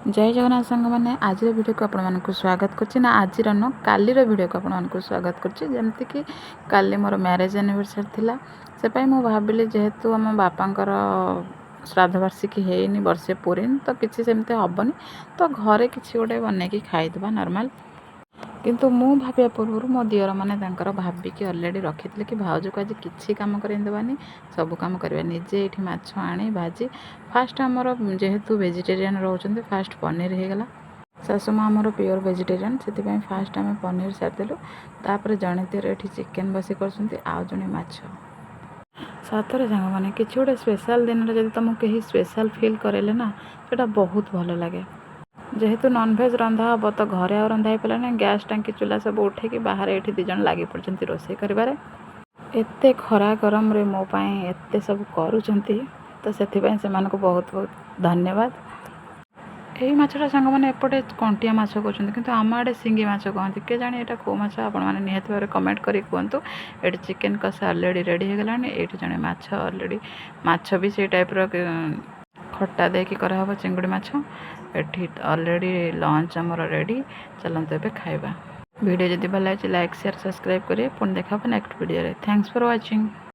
जय जगन्नाथ सांग मैंने आज वीडियो को आपण स्वागत करछि ना आज न कालीर वीडियो को आपण स्वागत करछि जेमति कि काली मोर मैरिज एनिवर्सरी थिला से पई मु भाबिली जेहेतु हम बापांकर श्राद्ध वार्षिकी हेनी वर्षे पूरीन तो किसी सेमते हबनी तो घरे किसी गोटे बनैकी खाइदबा नॉर्मल किंतु मु भाबिया पूर्व मो दियर मैंने भाविकी अलरेडी रखी कि भाउज को आज किसी कम करदेवानी सब कम करवा निजे ये माछ आनी भाजी फास्ट आमर जेहेतु वेजिटेरियन रोचते फास्ट पनीर होगला शाशु माँ आमर प्योर वेजिटेरियन से फास्ट आम पनीर सारिदेलु तापर जड़े दियर ये चिकेन बसी कर आउ जड़े माछ सतरे सांग मैंने कि गोटे स्पेशल दिन जब तुमको कहीं स्पेशल फिल करेले ना सेटा बहुत भल लगे जेहेतु नॉनवेज रंधा हम तो घरे आ रंधा पाला ना गैस टांकी चूल्हा सब उठे बाहर ये दिज लगी पड़ते रोषे कर एते खरा गरम रे मो पाए एते सब करूछंती तो से बहुत बहुत धन्यवाद। यही माछटा सांग मैंने एपटे कंटिया माछ कहते किंतु आम आड़े सिंगी माछ कहते के जानी यहाँ कौ माछ आपने निहत भाव कमेंट करी कहतु। ये चिकेन कषा अलरेडी रेडी हो गलानी ये जड़े माछ अलरेडी माछ भी से टाइप खट्टा देकी कराहब चिंगुड़ी माछ एठी अलरेडी लंच आमर रेडी चलते ए खाइबा। वीडियो जदि भल लगे लाइक शेयर सब्सक्राइब करें पुणी देखा next video. Thanks for watching.